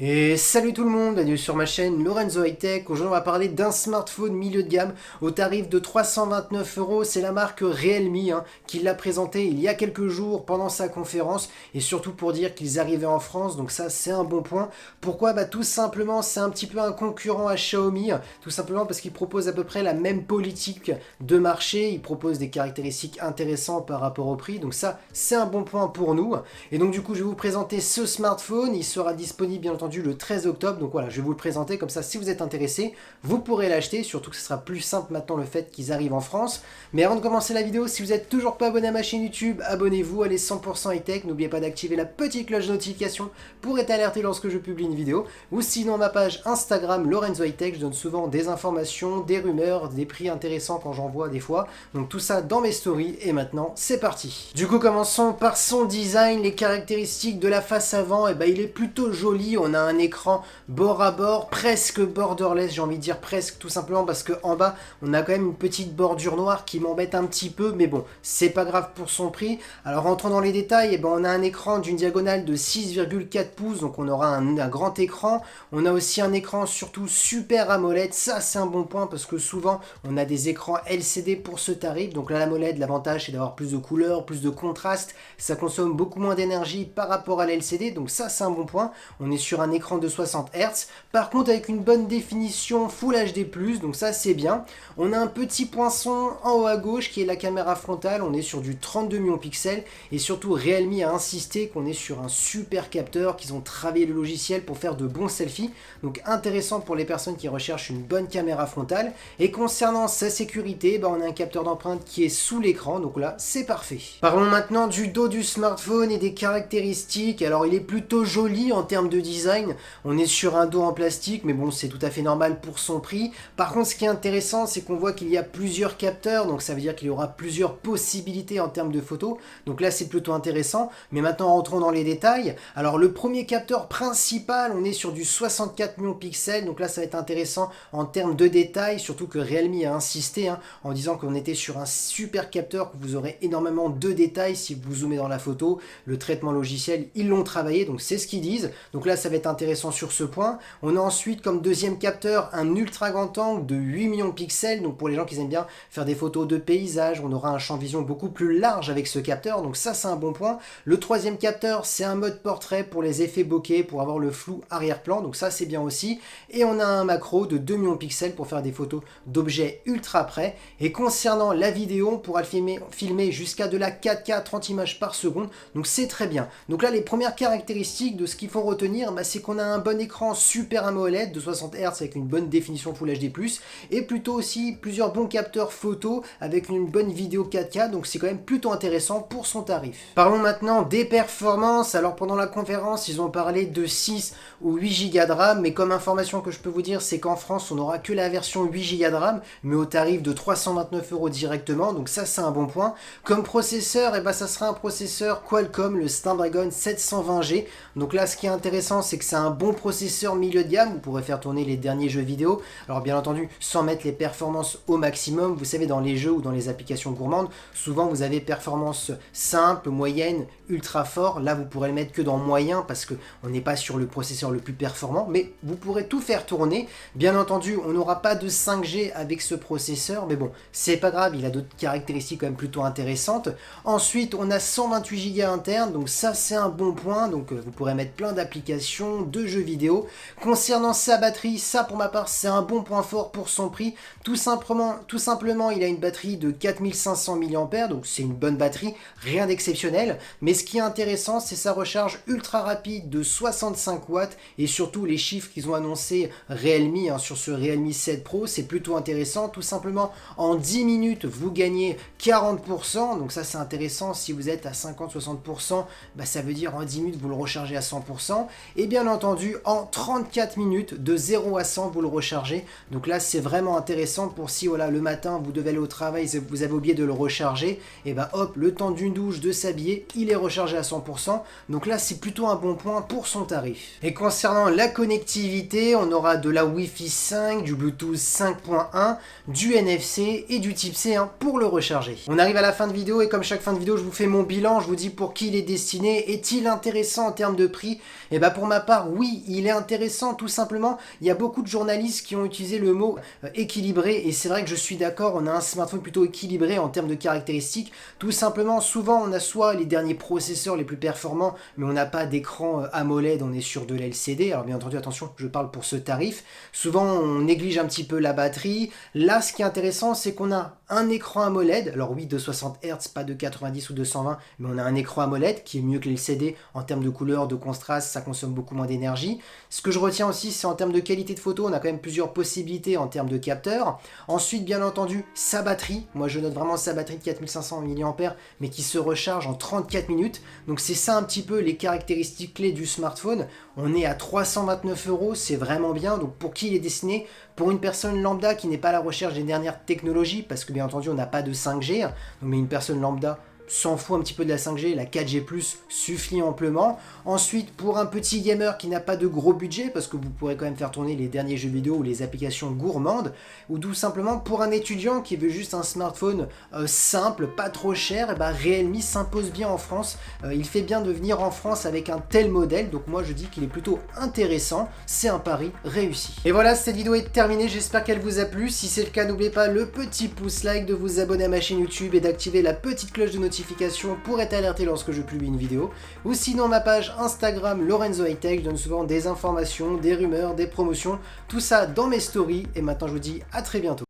Et salut tout le monde, bienvenue sur ma chaîne Lorenzo High Tech. Aujourd'hui on va parler d'un smartphone milieu de gamme au tarif de 329 euros. C'est la marque Realme qui l'a présenté il y a quelques jours pendant sa conférence et surtout pour dire qu'ils arrivaient en France, donc ça c'est un bon point. Pourquoi? Tout simplement c'est un petit peu un concurrent à Xiaomi, tout simplement parce qu'il propose à peu près la même politique de marché, il propose des caractéristiques intéressantes par rapport au prix, donc ça c'est un bon point pour nous. Et donc du coup je vais vous présenter ce smartphone, il sera disponible bien entendu le 13 octobre, donc voilà, je vais vous le présenter, comme ça si vous êtes intéressé, vous pourrez l'acheter, surtout que ce sera plus simple maintenant le fait qu'ils arrivent en France. Mais avant de commencer la vidéo, si vous n'êtes toujours pas abonné à ma chaîne YouTube, abonnez-vous, allez 100% high-tech, n'oubliez pas d'activer la petite cloche de notification pour être alerté lorsque je publie une vidéo, ou sinon ma page Instagram Lorenzo High-Tech, je donne souvent des informations, des rumeurs, des prix intéressants quand j'en vois des fois, donc tout ça dans mes stories, et maintenant c'est parti. Du coup commençons par son design, les caractéristiques de la face avant, il est plutôt joli, on a un écran bord à bord, presque borderless, j'ai envie de dire presque, tout simplement parce que en bas on a quand même une petite bordure noire qui m'embête un petit peu, mais bon, c'est pas grave pour son prix. Alors rentrons dans les détails, on a un écran d'une diagonale de 6,4 pouces, donc on aura un grand écran. On a aussi un écran surtout Super AMOLED, ça c'est un bon point parce que souvent on a des écrans LCD pour ce tarif, donc là l'AMOLED, l'avantage c'est d'avoir plus de couleurs, plus de contraste, ça consomme beaucoup moins d'énergie par rapport à l'LCD, donc ça c'est un bon point. On est sur un écran de 60 Hz, par contre avec une bonne définition Full HD+, donc ça c'est bien. On a un petit poinçon en haut à gauche qui est la caméra frontale, on est sur du 32 millions de pixels, et surtout Realme a insisté qu'on est sur un super capteur, qu'ils ont travaillé le logiciel pour faire de bons selfies, donc intéressant pour les personnes qui recherchent une bonne caméra frontale. Et concernant sa sécurité, on a un capteur d'empreinte qui est sous l'écran, donc là c'est parfait. Parlons maintenant du dos du smartphone et des caractéristiques. Alors il est plutôt joli en termes de design, on est sur un dos en plastique, mais bon c'est tout à fait normal pour son prix. Par contre ce qui est intéressant c'est qu'on voit qu'il y a plusieurs capteurs, donc ça veut dire qu'il y aura plusieurs possibilités en termes de photos, donc là c'est plutôt intéressant. Mais maintenant rentrons dans les détails. Alors le premier capteur principal, on est sur du 64 millions de pixels, donc là ça va être intéressant en termes de détails, surtout que Realme a insisté en disant qu'on était sur un super capteur, que vous aurez énormément de détails si vous zoomez dans la photo, le traitement logiciel ils l'ont travaillé, donc c'est ce qu'ils disent, donc là ça va être intéressant sur ce point. On a ensuite comme deuxième capteur un ultra grand angle de 8 millions de pixels, donc pour les gens qui aiment bien faire des photos de paysage, on aura un champ de vision beaucoup plus large avec ce capteur, donc ça c'est un bon point. Le troisième capteur c'est un mode portrait pour les effets bokeh, pour avoir le flou arrière-plan, donc ça c'est bien aussi. Et on a un macro de 2 millions de pixels pour faire des photos d'objets ultra près. Et concernant la vidéo, on pourra filmer jusqu'à de la 4K 30 images par seconde, donc c'est très bien. Donc là les premières caractéristiques de ce qu'il faut retenir, c'est qu'on a un bon écran Super AMOLED de 60 Hz avec une bonne définition Full HD+, et plutôt aussi plusieurs bons capteurs photo avec une bonne vidéo 4K, donc c'est quand même plutôt intéressant pour son tarif. Parlons maintenant des performances. Alors pendant la conférence ils ont parlé de 6 ou 8 Go de RAM, mais comme information que je peux vous dire c'est qu'en France on n'aura que la version 8 Go de RAM, mais au tarif de 329 euros directement, donc ça c'est un bon point. Comme processeur, ça sera un processeur Qualcomm, le Snapdragon 720G, donc là ce qui est intéressant c'est que c'est un bon processeur milieu de gamme, vous pourrez faire tourner les derniers jeux vidéo, alors bien entendu sans mettre les performances au maximum, vous savez dans les jeux ou dans les applications gourmandes, souvent vous avez performance simple, moyenne, ultra fort, là vous pourrez le mettre que dans moyen parce que on n'est pas sur le processeur le plus performant, mais vous pourrez tout faire tourner. Bien entendu on n'aura pas de 5G avec ce processeur, mais bon c'est pas grave, il a d'autres caractéristiques quand même plutôt intéressantes. Ensuite on a 128 Go interne, donc ça c'est un bon point, donc vous pourrez mettre plein d'applications, de jeux vidéo. Concernant sa batterie, ça pour ma part c'est un bon point fort pour son prix, tout simplement il a une batterie de 4500 mAh, donc c'est une bonne batterie, rien d'exceptionnel, mais ce qui est intéressant c'est sa recharge ultra rapide de 65 watts, et surtout les chiffres qu'ils ont annoncé Realme sur ce Realme 7 Pro, c'est plutôt intéressant, tout simplement en 10 minutes vous gagnez 40%, donc ça c'est intéressant. Si vous êtes à 50-60%, ça veut dire en 10 minutes vous le rechargez à 100%, et bien entendu en 34 minutes de 0 à 100 vous le rechargez, donc là c'est vraiment intéressant pour si voilà le matin vous devez aller au travail, vous avez oublié de le recharger, et hop, le temps d'une douche, de s'habiller, il est recharger à 100%, donc là c'est plutôt un bon point pour son tarif. Et concernant la connectivité, on aura de la Wi-Fi 5, du Bluetooth 5.1, du NFC et du type C pour le recharger. On arrive à la fin de vidéo et comme chaque fin de vidéo je vous fais mon bilan, je vous dis pour qui il est destiné, est-il intéressant en termes de prix? Et bah pour ma part oui, il est intéressant tout simplement. Il y a beaucoup de journalistes qui ont utilisé le mot équilibré et c'est vrai que je suis d'accord, on a un smartphone plutôt équilibré en termes de caractéristiques. Tout simplement, souvent on a soit les derniers processeurs les plus performants, mais on n'a pas d'écran AMOLED, on est sur de l'LCD. Alors bien entendu, attention, je parle pour ce tarif. Souvent on néglige un petit peu la batterie. Là, ce qui est intéressant, c'est qu'on a un écran AMOLED. Alors oui, de 60 Hz, pas de 90 ou 220, mais on a un écran AMOLED qui est mieux que l'LCD en termes de couleur, de contraste, ça consomme beaucoup moins d'énergie. Ce que je retiens aussi, c'est en termes de qualité de photo, on a quand même plusieurs possibilités en termes de capteurs. Ensuite, bien entendu, sa batterie. Moi, je note vraiment sa batterie de 4500 mAh, mais qui se recharge en 34 minutes. Donc c'est ça un petit peu les caractéristiques clés du smartphone. On est à 329 €, c'est vraiment bien. Donc pour qui il est destiné? Pour une personne lambda qui n'est pas à la recherche des dernières technologies, parce que bien entendu on n'a pas de 5G, mais une personne lambda s'en fout un petit peu de la 5G, la 4G+, suffit amplement. Ensuite, pour un petit gamer qui n'a pas de gros budget, parce que vous pourrez quand même faire tourner les derniers jeux vidéo ou les applications gourmandes, ou tout simplement pour un étudiant qui veut juste un smartphone simple, pas trop cher, et Realme s'impose bien en France. Il fait bien de venir en France avec un tel modèle, donc moi je dis qu'il est plutôt intéressant, c'est un pari réussi. Et voilà, cette vidéo est terminée, j'espère qu'elle vous a plu. Si c'est le cas, n'oubliez pas le petit pouce like, de vous abonner à ma chaîne YouTube et d'activer la petite cloche de notification pour être alerté lorsque je publie une vidéo, ou sinon ma page Instagram Lorenzo High Tech, je donne souvent des informations, des rumeurs, des promotions, tout ça dans mes stories. Et maintenant je vous dis à très bientôt.